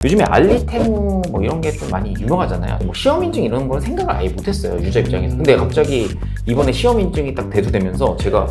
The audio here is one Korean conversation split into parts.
요즘에 알리테무 뭐 이런 게 좀 많이 유명하잖아요. 뭐 시험 인증 이런 걸 생각을 아예 못했어요, 유저 입장에서. 근데 갑자기 이번에 시험 인증이 딱 대두되면서 제가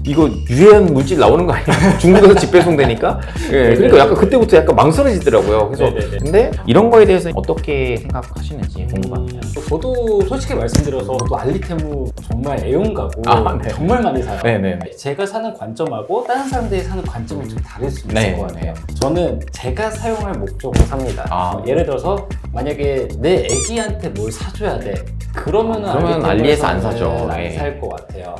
이거 유해한 물질 나오는 거 아니야? 중국에서 직배송되니까. 예, 그러니까 약간 그때부터 약간 망설여지더라고요. 그래서 근데 이런 거에 대해서 어떻게 생각하시는지 궁금합니다. 저도 솔직히 말씀드려서 저도 알리테무 정말 애용가고 네. 정말 많이 사요. 네네네. 제가 사는 관점하고 다른 사람들이 사는 관점이 좀 다를 수 있을 네, 것 같아요. 네. 저는 제가 사용할 목적으로 삽니다. 예를 들어서 만약에 내 애기한테 뭘 사줘야 돼. 그러면 알리에서 안 사죠. 안 살 것 같아요.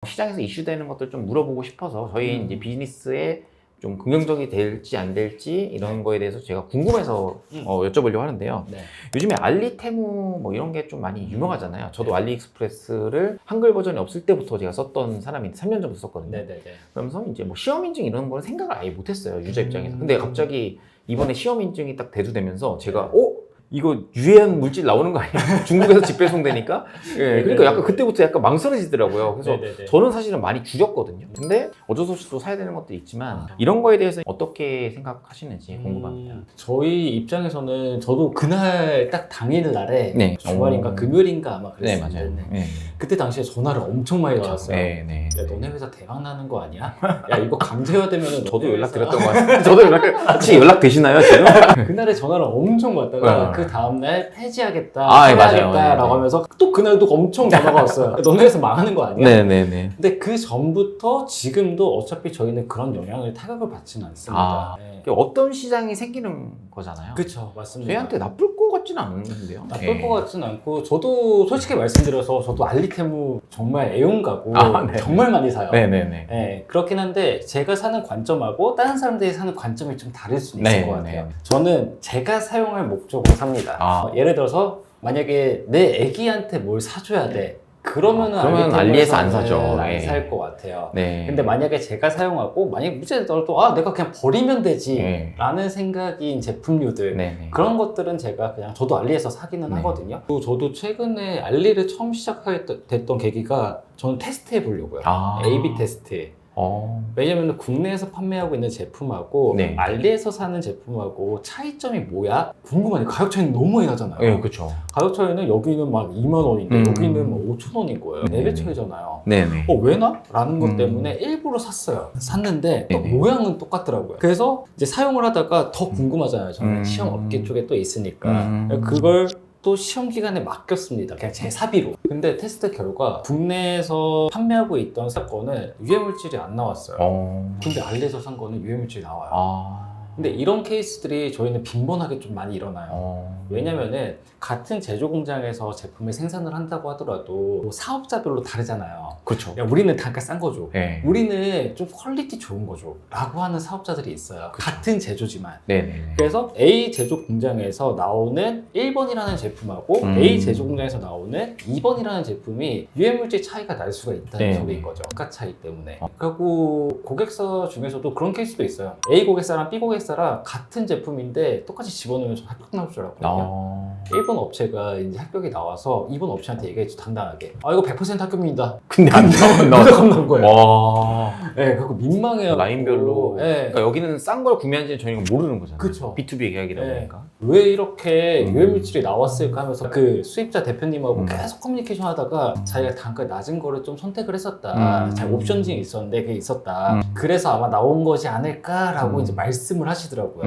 시장에서 이슈되는 것들 좀 물어보고 싶어서 저희 이제 비즈니스에 좀 긍정적이 될지 안 될지 이런 거에 대해서 제가 궁금해서 여쭤보려고 하는데요. 네. 요즘에 알리테무 뭐 이런 게 좀 많이 유명하잖아요. 저도 알리익스프레스를 한글 버전이 없을 때부터 제가 썼던 사람인데 3년 전부터 썼거든요. 네네네. 그러면서 이제 뭐 시험 인증 이런 걸 생각을 아예 못했어요, 유저 입장에서. 근데 갑자기 이번에 시험 인증이 딱 대두되면서 제가 이거 유해한 물질 나오는 거 아니야? 중국에서 직배송되니까. 예, 그러니까 약간 그때부터 약간 망설여지더라고요. 그래서 저는 사실은 많이 줄였거든요. 근데 어쩔 수 없이 또 사야 되는 것도 있지만 이런 거에 대해서 어떻게 생각하시는지 궁금합니다. 저희 입장에서는 저도 그날 딱 당일날에 네. 주말인가 금요일인가 아마 네, 그랬어요. 맞아요. 네. 그때 당시에 전화를 엄청 많이 받았어요. 네. 야, 너네 회사 대박 나는 거 아니야? 야, 이거 강제화되면 저도 연락드렸던 것 같아요. 저도 혹시 연락되시나요, 지금? 그날에 전화를 엄청 받다가 그 다음날 폐지하겠다, 해야겠다라고 하면서 또 그날도 엄청 전화가 왔어요. 너네 회사 망하는 거 아니야? 네네네. 근데 그 전부터 지금도 어차피 저희는 그런 영향을 타격을 받지는 않습니다. 어떤 시장이 생기는 거잖아요. 그렇죠, 맞습니다. 저희한테 나쁠 것 같지는 않은데요. 나쁠 것 같지는 않고 저도 솔직히 말씀드려서 저도 알리테무 정말 애용가고 정말 많이 사요. 네네네. 그렇긴 한데 제가 사는 관점하고 다른 사람들이 사는 관점이 좀 다를 수 있을 것 같아요. 저는 제가 사용할 목적으로 삽니다. 예를 들어서 만약에 내 애기한테 뭘 사줘야 돼. 그러면 알리에서 안 사죠. 안 살 것 같아요. 네. 근데 만약에 제가 사용하고 만약에 문제가 있더라도 내가 그냥 버리면 되지 라는 생각인 제품류들 그런 것들은 제가 그냥 저도 알리에서 사기는 하거든요. 그리고 저도 최근에 알리를 처음 시작했던 계기가 저는 테스트 해보려고요. A/B 테스트. 왜냐면 국내에서 판매하고 있는 제품하고 알리에서 사는 제품하고 차이점이 뭐야? 궁금하네. 가격 차이는 너무 많이 나잖아요. 네, 그렇죠. 가격 차이는 여기는 막 2만 원인데 여기는 막 5천 원인 거예요. 4배 차이잖아요. 왜 나? 라는 것 때문에 일부러 샀어요. 샀는데 또 모양은 똑같더라고요. 그래서 이제 사용을 하다가 더 궁금하잖아요. 저는 시험 업계 쪽에 또 있으니까 그걸 또 시험 기간에 맡겼습니다. 그냥 제 사비로. 근데 테스트 결과 국내에서 판매하고 있던 사건은 유해물질이 안 나왔어요. 근데 알리에서 산 거는 유해물질이 나와요. 근데 이런 케이스들이 저희는 빈번하게 좀 많이 일어나요. 왜냐면은 같은 제조 공장에서 제품을 생산을 한다고 하더라도 뭐 사업자별로 다르잖아요. 그렇죠. 야, 우리는 단가 싼 거죠. 우리는 좀 퀄리티 좋은 거죠. 라고 하는 사업자들이 있어요. 같은 제조지만. 그래서 A 제조 공장에서 나오는 1번이라는 제품하고 A 제조 공장에서 나오는 2번이라는 제품이 유해물질 차이가 날 수가 있다는 소리인 거죠. 단가 차이 때문에. 그리고 고객사 중에서도 그런 케이스도 있어요. A 고객사랑 B 고객사랑 같은 제품인데 똑같이 집어넣으면 좀 합격 나올 줄 알았거든요. 1번 업체가 이제 합격이 나와서 2번 업체한테 얘기했죠, 당당하게. 이거 100% 합격입니다. 근데 안 나온 거예요. 그리고 민망해요. 라인별로. 그러니까 여기는 싼 걸 구매한지는 저희가 모르는 거잖아요. 그쵸. B2B 계약이다 보니까. 왜 이렇게 유해물질이 나왔을까 하면서 그 수입자 대표님하고 계속 커뮤니케이션 하다가 자기가 단가 낮은 거를 좀 선택을 했었다. 자기 옵션이 있었는데 그게 있었다. 그래서 아마 나온 거지 않을까라고 이제 말씀을 하시더라고요.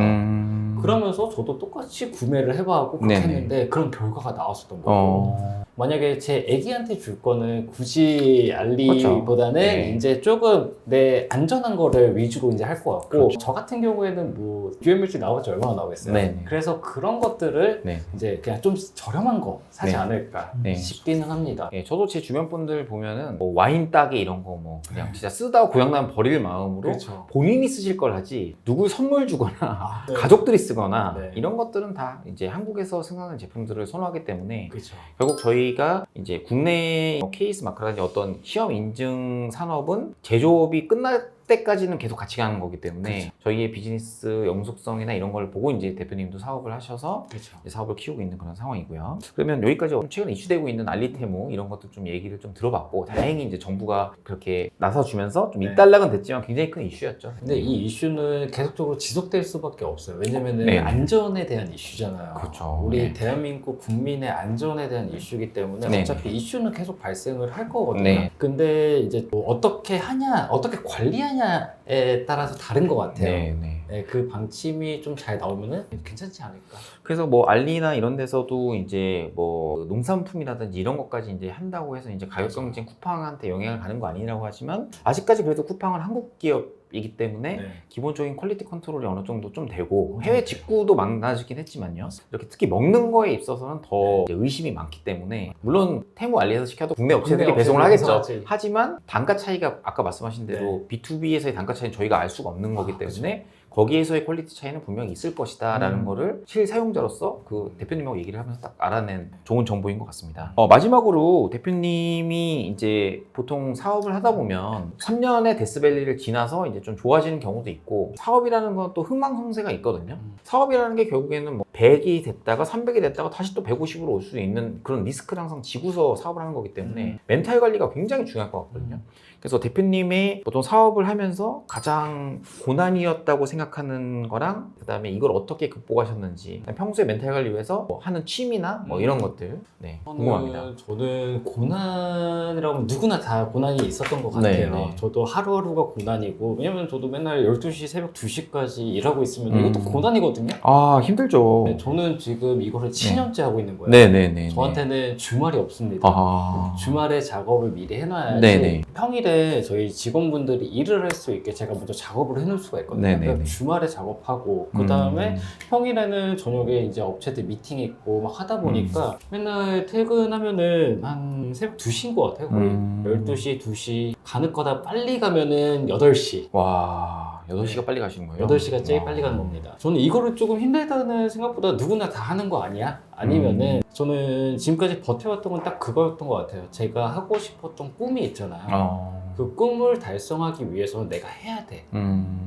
그러면서 저도 똑같이 구매를 해봐하고 그렇게 했는데 그런 결과가 나왔었던 거고. 만약에 제 애기한테 줄 거는 굳이 알리보다는 이제 조금 내 안전한 거를 위주로 이제 할 것 같고 저 같은 경우에는 뭐 유해물질 나오겠지 얼마나 나오겠어요. 그래서 그런 것들을 이제 그냥 좀 저렴한 거 사지 않을까 싶기는 합니다. 저도 제 주변 분들 보면은 뭐 와인 따개 이런 거 뭐 그냥 진짜 쓰다가 고장나면 버릴 마음으로 본인이 쓰실 걸 하지 누굴 선물 주거나 가족들이 쓰거나 이런 것들은 다 이제 한국에서 생산하는 제품들을 선호하기 때문에 결국 저희가 이제 국내 케이스 마크라든지 어떤 시험 인증 산업은 제조업이 끝날 때까지는 계속 같이 가는 거기 때문에 저희의 비즈니스 영속성이나 이런 걸 보고 이제 대표님도 사업을 하셔서 그렇죠. 이제 사업을 키우고 있는 그런 상황이고요. 그러면 여기까지 최근에 이슈되고 있는 알리테무 이런 것도 좀 얘기를 좀 들어봤고 다행히 이제 정부가 그렇게 나서주면서 좀 네. 일단락은 됐지만 굉장히 큰 이슈였죠. 근데 이 이슈는 계속적으로 지속될 수밖에 없어요. 왜냐면은 네. 안전에 대한 이슈잖아요. 그렇죠. 우리 네. 대한민국 국민의 안전에 대한 이슈이기 때문에 네. 어차피 이슈는 계속 발생을 할 거거든요. 네. 근데 이제 뭐 어떻게 하냐, 어떻게 관리하냐에 따라서 다른 것 같아요. 네, 네. 네, 그 방침이 좀 잘 나오면은 괜찮지 않을까. 그래서 뭐 알리나 이런 데서도 이제 뭐 농산품이라든지 이런 것까지 이제 한다고 해서 이제 가격 경쟁 쿠팡한테 영향을 가는 거 아니라고 하지만 아직까지 그래도 쿠팡은 한국 기업이기 때문에 네. 기본적인 퀄리티 컨트롤이 어느 정도 좀 되고 해외 직구도 많아지긴 했지만요. 이렇게 특히 먹는 거에 있어서는 더 이제 의심이 많기 때문에 물론 테무 알리에서 시켜도 국내 업체들이 국내 배송을 업체들이 하겠죠. 배송하지. 하지만 단가 차이가 아까 말씀하신 대로 B2B에서의 단가 차이는 저희가 알 수가 없는 거기 때문에 거기에서의 퀄리티 차이는 분명히 있을 것이다라는 거를 실사용자로서 그 대표님하고 얘기를 하면서 딱 알아낸 좋은 정보인 것 같습니다. 마지막으로 대표님이 이제 보통 사업을 하다 보면 3년의 데스밸리를 지나서 이제 좀 좋아지는 경우도 있고 사업이라는 건 또 흥망성쇠가 있거든요. 사업이라는 게 결국에는 뭐 100이 됐다가 300이 됐다가 다시 또 150으로 올 수 있는 그런 리스크를 항상 지고서 사업을 하는 거기 때문에 멘탈 관리가 굉장히 중요할 것 같거든요. 그래서 대표님의 보통 사업을 하면서 가장 고난이었다고 생각하는 거랑 그다음에 이걸 어떻게 극복하셨는지 평소에 멘탈 관리 위해서 뭐 하는 취미나 뭐 이런 것들 궁금합니다. 저는 고난이라고 하면 누구나 다 고난이 있었던 것 같아요. 네. 저도 하루하루가 고난이고 왜냐면 저도 맨날 12시 새벽 2시까지 일하고 있으면 이것도 고난이거든요. 아 힘들죠. 네, 저는 지금 이거를 7년째 하고 있는 거예요. 네네네. 저한테는 주말이 없습니다. 아. 주말에 작업을 미리 해놔야지 네네. 평일에 저희 직원분들이 일을 할 수 있게 제가 먼저 작업을 해놓을 수가 있거든요. 네네네. 그러니까 주말에 작업하고 그 다음에 평일에는 저녁에 이제 업체들 미팅 있고 막 하다 보니까 맨날 퇴근하면은 한 새벽 2시인 것 같아요. 거의 12시, 2시 가는 거다 빨리 가면은 8시. 와 8시가 빨리 가시는 거예요? 8시가 제일 와. 빨리 가는 겁니다. 저는 이거를 조금 힘들다는 생각보다 누구나 다 하는 거 아니야? 아니면은 저는 지금까지 버텨왔던 건 딱 그거였던 것 같아요. 제가 하고 싶었던 꿈이 있잖아요. 그 꿈을 달성하기 위해서는 내가 해야 돼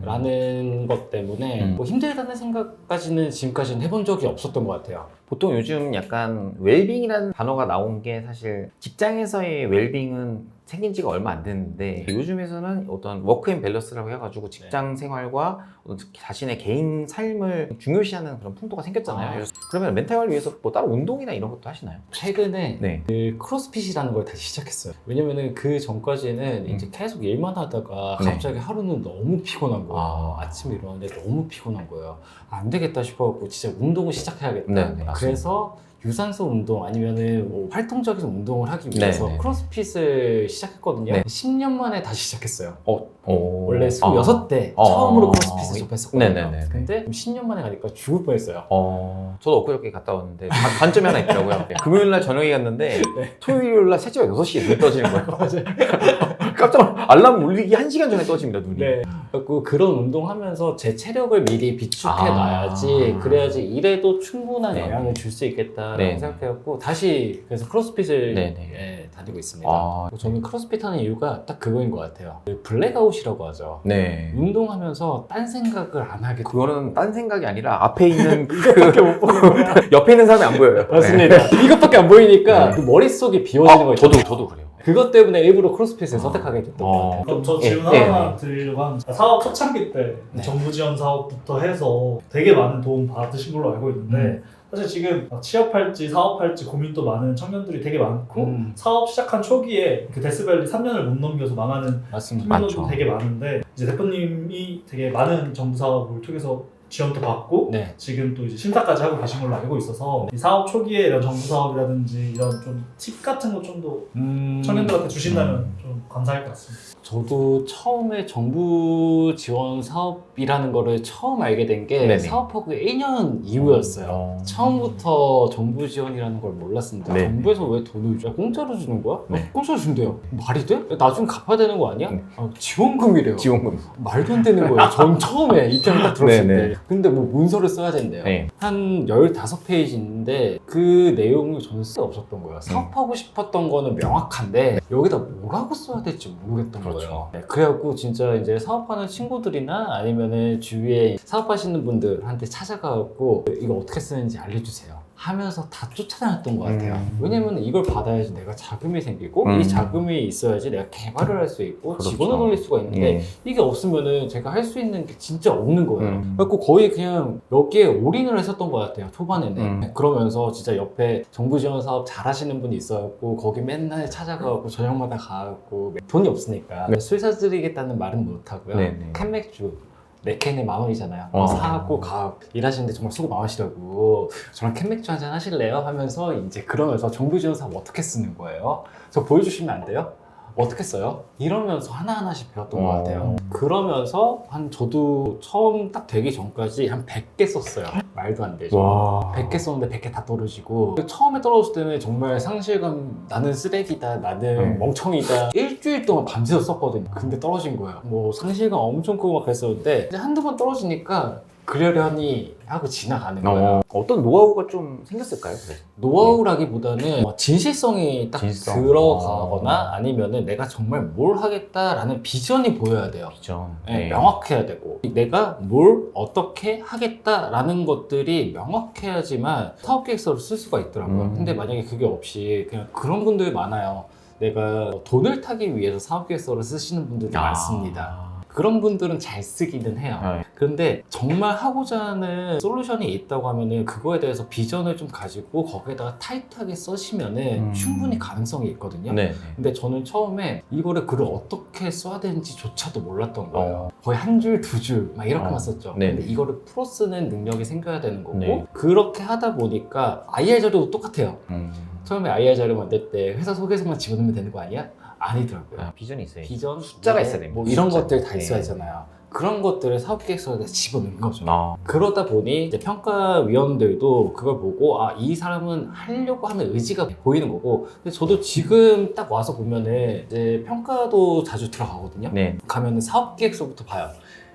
라는 것 때문에 뭐 힘들다는 생각까지는 지금까지는 해본 적이 없었던 것 같아요. 보통 요즘 약간 웰빙이라는 단어가 나온 게 사실 직장에서의 웰빙은 생긴 지가 얼마 안 됐는데 요즘에서는 어떤 워크앤 밸런스라고 해가지고 직장 생활과 어떤 자신의 개인 삶을 중요시하는 그런 풍토가 생겼잖아요. 그러면 멘탈 관리 위해서 뭐 따로 운동이나 이런 것도 하시나요? 최근에 네. 그 크로스핏이라는 걸 다시 시작했어요. 왜냐면은 그 전까지는 이제 계속 일만 하다가 네. 갑자기 하루는 너무 피곤한 거예요. 아침에 일어났는데 너무 피곤한 거예요. 안 되겠다 싶어갖고 진짜 운동을 시작해야겠다. 네, 네, 그래서 유산소 운동 아니면은 뭐 활동적인 운동을 하기 위해서 네, 네. 크로스핏을 시작했거든요. 네. 10년 만에 다시 시작했어요. 원래 원래 26대 처음으로 크로스핏을 접했었거든요. 네네네. 근데 10년 만에 가니까 죽을 뻔했어요. 저도 엊그저께 갔다 왔는데 단점이 하나 있더라고요. 금요일날 저녁에 갔는데 토요일날 새벽 6시에 눈이 떠지는 거예요. 깜짝 알람 울리기 1시간 전에 떠집니다, 눈이. 네. 그래서 그런 운동하면서 제 체력을 미리 비축해 놔야지 그래야지 일에도 충분한 네네. 영향을 줄 수 있겠다라고 네네. 생각해갖고 다시 그래서 크로스핏을 네네. 예, 다니고 있습니다. 저는 크로스핏 하는 이유가 딱 그거인 것 같아요. 그 블랙아웃이라고 하죠. 네. 운동하면서 딴 생각을 안 하게 돼요. 그거는 딴 생각이 아니라 앞에 있는 그거밖에 못 보는 거야. 옆에 있는 사람이 안 보여요. 맞습니다. 이것밖에 안 보이니까 그 머릿속이 비워지는 거죠. 저도 그래요. 그것 때문에 일부러 크로스핏을 선택하게 됐던 것 같아요. 그럼 저 질문 예, 하나 드리려고 합니다. 사업 초창기 때 네. 정부 지원 사업부터 해서 되게 많은 도움 받으신 걸로 알고 있는데 사실 지금 취업할지 사업할지 고민도 많은 청년들이 되게 많고 사업 시작한 초기에 그 데스밸리 3년을 못 넘겨서 망하는 맞습니다. 청년들도 되게 많은데 이제 대표님이 되게 많은 정부 사업을 통해서 지원도 받고 네. 지금 또 이제 심사까지 하고 계신 걸로 알고 있어서 이 사업 초기에 이런 정부 사업이라든지 이런 좀 팁 같은 거 좀 더 청년들한테 주신다면 좀 감사할 것 같습니다. 저도 처음에 정부 지원 사업이라는 거를 처음 알게 된 게 네네. 사업하고 1년 이후였어요. 처음부터 정부 지원이라는 걸 몰랐습니다. 네. 정부에서 왜 돈을 줘? 공짜로 주는 거야? 네. 공짜로 준대요. 말이 돼? 나중에 갚아야 되는 거 아니야? 네. 지원금이래요. 지원금. 말도 안 되는 거예요. 전 처음에 입장 딱 들었을 네네. 때. 근데 뭐 문서를 써야 된대요. 네. 한 15페이지 있는데 그 내용이 저는 쓸 게 없었던 거예요. 사업하고 싶었던 거는 명확한데 여기다 뭐라고 써야 될지 모르겠던 그렇죠. 거예요. 네, 그래갖고 진짜 이제 사업하는 친구들이나 아니면은 주위에 사업하시는 분들한테 찾아가갖고 이거 어떻게 쓰는지 알려주세요 하면서 다 쫓아다녔던 것 같아요. 왜냐면 이걸 받아야지 내가 자금이 생기고 이 자금이 있어야지 내가 개발을 할 수 있고 그렇죠. 직원을 돌릴 수가 있는데 예. 이게 없으면은 제가 할 수 있는 게 진짜 없는 거예요. 그래서 거의 그냥 여기에 올인을 했었던 것 같아요. 초반에는. 그러면서 진짜 옆에 정부 지원 사업 잘하시는 분이 있어갖고 거기 맨날 찾아가고 저녁마다 가고 돈이 없으니까 술 사드리겠다는 말은 못하고요. 네네. 캔맥주 4캔에 10,000원이잖아요. 어. 사갖고 일하시는데 정말 수고 많으시라고 저랑 캔맥주 한잔 하실래요? 하면서 이제 그러면서 정부 지원 사업 어떻게 쓰는 거예요? 저 보여주시면 안 돼요? 어떻게 써요? 이러면서 하나하나씩 배웠던 것 같아요. 그러면서 저도 처음 딱 되기 전까지 한 100개 썼어요. 말도 안 되죠. 와. 100개 썼는데 100개 다 떨어지고 처음에 떨어졌을 때는 정말 상실감 나는 쓰레기다 나는 멍청이다 일주일 동안 밤새서 썼거든요. 근데 떨어진 거예요. 뭐 상실감 엄청 크고 막 그랬었는데 이제 한두 번 떨어지니까 그러려니 하고 지나가는 거예요. 어떤 노하우가 좀 생겼을까요? 그래서? 노하우라기보다는 진실성이 딱 진실성. 들어가거나 아니면은 내가 정말 뭘 하겠다라는 비전이 보여야 돼요. 비전. 네, 명확해야 되고 내가 뭘 어떻게 하겠다라는 것들이 명확해야지만 사업계획서를 쓸 수가 있더라고요. 근데 만약에 그게 없이 그냥 그런 분들이 많아요. 내가 돈을 타기 위해서 사업계획서를 쓰시는 분들이 많습니다. 그런 분들은 잘 쓰기는 해요. 그런데 정말 하고자 하는 솔루션이 있다고 하면은 그거에 대해서 비전을 좀 가지고 거기에다가 타이트하게 써시면은 충분히 가능성이 있거든요. 네. 근데 저는 처음에 이거를 글을 어떻게 써야 되는지조차도 몰랐던 거예요. 거의 한 줄, 두 줄 막 이렇게만 썼죠. 네. 근데 이거를 풀어 쓰는 능력이 생겨야 되는 거고 네. 그렇게 하다 보니까 IR 자료도 똑같아요. 처음에 IR 자료 만들 때 회사 소개서만 집어넣으면 되는 거 아니야? 아니더라고요. 비전이 있어요. 비전, 숫자가 미래, 있어야 됩니다. 뭐 이런 숫자. 것들 다 네. 있어야 하잖아요. 그런 것들을 사업계획서에 집어넣은 거죠. 그러다 보니 이제 평가위원들도 그걸 보고 이 사람은 하려고 하는 의지가 보이는 거고 근데 저도 지금 딱 와서 보면은 이제 평가도 자주 들어가거든요. 네. 가면은 사업계획서부터 봐요.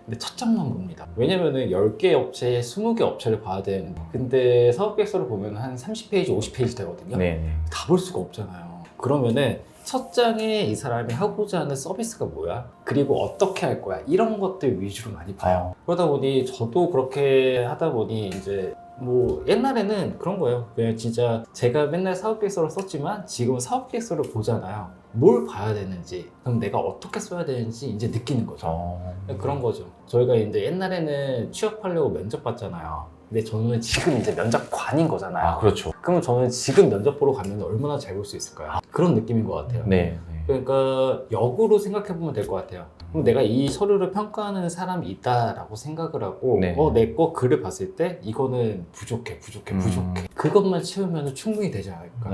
근데 첫 장만 봅니다. 왜냐면은 10개 업체, 20개 업체를 봐야 되는데 근데 사업계획서를 보면 한 30페이지, 50페이지 되거든요. 네. 다 볼 수가 없잖아요. 그러면은 첫 장에 이 사람이 하고자 하는 서비스가 뭐야? 그리고 어떻게 할 거야? 이런 것들 위주로 많이 봐요. 그러다 보니 저도 그렇게 하다 보니 이제 뭐 옛날에는 그런 거예요. 그냥 진짜 제가 맨날 사업계획서를 썼지만 지금은 사업계획서를 보잖아요. 뭘 봐야 되는지, 그럼 내가 어떻게 써야 되는지 이제 느끼는 거죠. 그런 거죠. 저희가 이제 옛날에는 취업하려고 면접 봤잖아요. 근데 저는 지금 이제 면접관인 거잖아요. 그렇죠. 그러면 저는 지금 면접 보러 가면 얼마나 잘 볼 수 있을까요? 그런 느낌인 것 같아요. 네. 그러니까 역으로 생각해보면 될 것 같아요. 그럼 내가 이 서류를 평가하는 사람이 있다라고 생각을 하고 네. 내 거 글을 봤을 때 이거는 부족해. 그것만 채우면 충분히 되지 않을까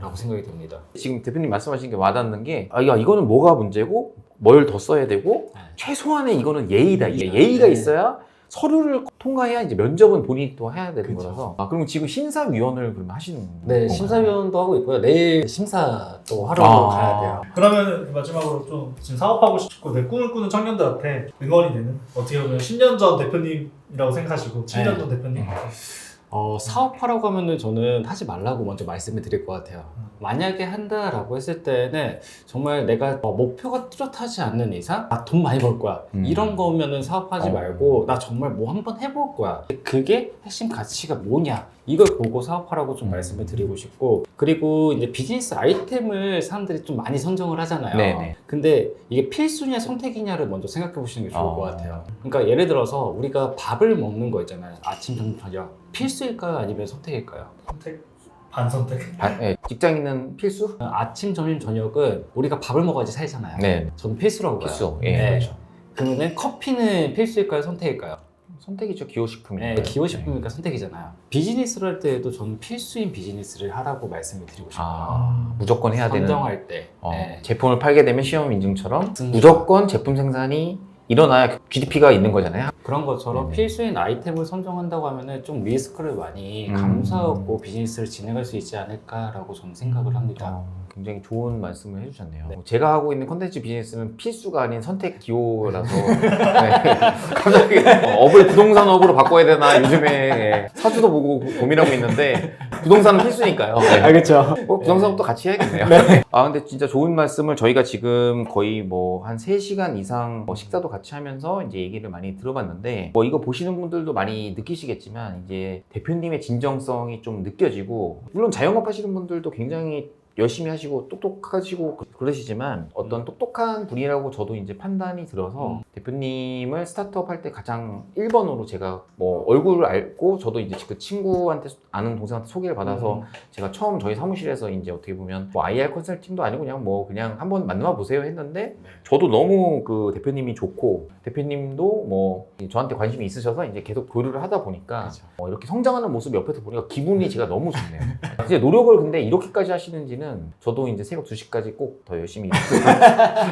라고 생각이 듭니다. 지금 대표님 말씀하신 게 와닿는 게 이거는 뭐가 문제고 뭘 더 써야 되고 최소한의 이거는 예의다. 예의가 있어야 서류를 통과해야 이제 면접은 본인이 또 해야 되는 그쵸. 거라서. 그럼 지금 심사위원을 그러면 하시는 네, 건가요? 심사위원도 하고 있고요. 내일 심사 또 하러 가야 돼요. 그러면 마지막으로 좀 지금 사업하고 싶고 내 꿈을 꾸는 청년들한테 응원이 되는 어떻게 보면 10년 전 대표님이라고 생각하시고 7년 전 대표님 사업하라고 하면은 저는 하지 말라고 먼저 말씀을 드릴 것 같아요. 만약에 한다라고 했을 때는 정말 내가 목표가 뚜렷하지 않는 이상 나 돈 많이 벌 거야 이런 거면은 사업하지 말고 나 정말 뭐 한번 해볼 거야 그게 핵심 가치가 뭐냐 이걸 보고 사업하라고 좀 말씀을 드리고 싶고 그리고 이제 비즈니스 아이템을 사람들이 좀 많이 선정을 하잖아요. 네네. 근데 이게 필수냐 선택이냐를 먼저 생각해 보시는 게 좋을 것 같아요. 그러니까 예를 들어서 우리가 밥을 먹는 거 있잖아요. 아침, 점심, 저녁 필수일까요? 아니면 선택일까요? 선택? 반선택? 직장인은 필수? 아침, 점심, 저녁은 우리가 밥을 먹어야지 살잖아요. 네. 저는 필수라고 봐요. 필수. 네. 그렇죠. 그러면 커피는 필수일까요? 선택일까요? 선택이죠. 기호식품이. 네, 기호식품이니까 선택이잖아요. 비즈니스를 할 때도 저는 필수인 비즈니스를 하라고 말씀을 드리고 싶어요. 무조건 해야 되는. 선정할 때. 네. 제품을 팔게 되면 시험 인증처럼 맞습니다. 무조건 제품 생산이 일어나야 GDP가 있는 거잖아요. 그런 것처럼 네네. 필수인 아이템을 선정한다고 하면은 좀 리스크를 많이 감수하고 비즈니스를 진행할 수 있지 않을까라고 저는 생각을 합니다. 굉장히 좋은 말씀을 해주셨네요. 제가 하고 있는 컨텐츠 비즈니스는 필수가 아닌 선택 기호라서 네. 갑자기 업을 부동산업으로 바꿔야 되나 요즘에 사주도 보고 고민하고 있는데 부동산은 필수니까요. 네. 알겠죠. 부동산업도 같이 해야겠네요. 아 근데 진짜 좋은 말씀을 저희가 지금 거의 뭐 한 3시간 이상 식사도 같이 하면서 이제 얘기를 많이 들어봤는데 뭐 이거 보시는 분들도 많이 느끼시겠지만 이제 대표님의 진정성이 좀 느껴지고 물론 자영업 하시는 분들도 굉장히 열심히 하시고 똑똑하시고 그러시지만 어떤 똑똑한 분이라고 저도 이제 판단이 들어서 대표님을 스타트업 할 때 가장 1번으로 제가 뭐 얼굴을 알고 저도 이제 그 친구한테 아는 동생한테 소개를 받아서 제가 처음 저희 사무실에서 이제 어떻게 보면 뭐 IR 컨설팅도 아니고 그냥 한번 만나 보세요 했는데 저도 너무 그 대표님이 좋고 대표님도 뭐 저한테 관심이 있으셔서 이제 계속 교류를 하다 보니까 이렇게 성장하는 모습 옆에서 보니까 기분이 제가 너무 좋네요. 이제 노력을 근데 이렇게까지 하시는지는 저도 이제 새벽 2시까지 꼭 더 열심히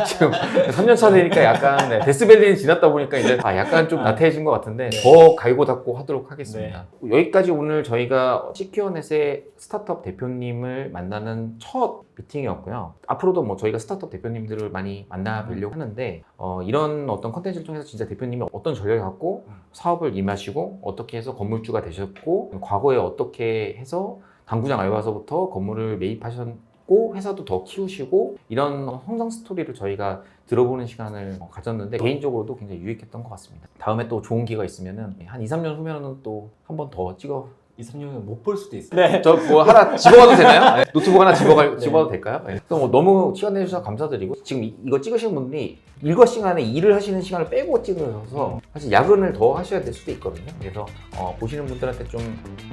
지금 3년 차 되니까 약간 데스밸리는 지났다 보니까 이제 약간 좀 나태해진 것 같은데 더 갈고 닦고 하도록 하겠습니다. 여기까지 오늘 저희가 시큐어넷의 스타트업 대표님을 만나는 첫 미팅이었고요. 앞으로도 뭐 저희가 스타트업 대표님들을 많이 만나뵈려고 하는데 이런 어떤 컨텐츠를 통해서 진짜 대표님이 어떤 전략을 갖고 사업을 임하시고 어떻게 해서 건물주가 되셨고 과거에 어떻게 해서 당구장 알바서부터 건물을 매입하셨고 회사도 더 키우시고 이런 성장 스토리를 저희가 들어보는 시간을 가졌는데 개인적으로도 굉장히 유익했던 것 같습니다. 다음에 또 좋은 기회가 있으면 한 2, 3년 후면은 또 한 번 더 찍어 2, 3년은 못 볼 수도 있어요. 네. 저 뭐 하나 집어가도 되나요? 네. 노트북 하나 집어가도 될까요? 네. 그래서 뭐 너무 시간 내주셔서 감사드리고 지금 이거 찍으신 분들이 일과 시간에 일을 하시는 시간을 빼고 찍으셔서 사실 야근을 더 하셔야 될 수도 있거든요. 그래서 보시는 분들한테 좀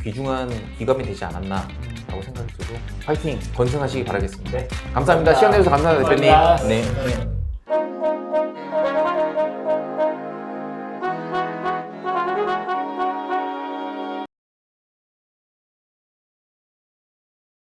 귀중한 귀감이 되지 않았나라고 생각이 들고 파이팅 건승하시기 바라겠습니다. 감사합니다. 시간 내주셔서 감사합니다, 대표님. 감사합니다. 네.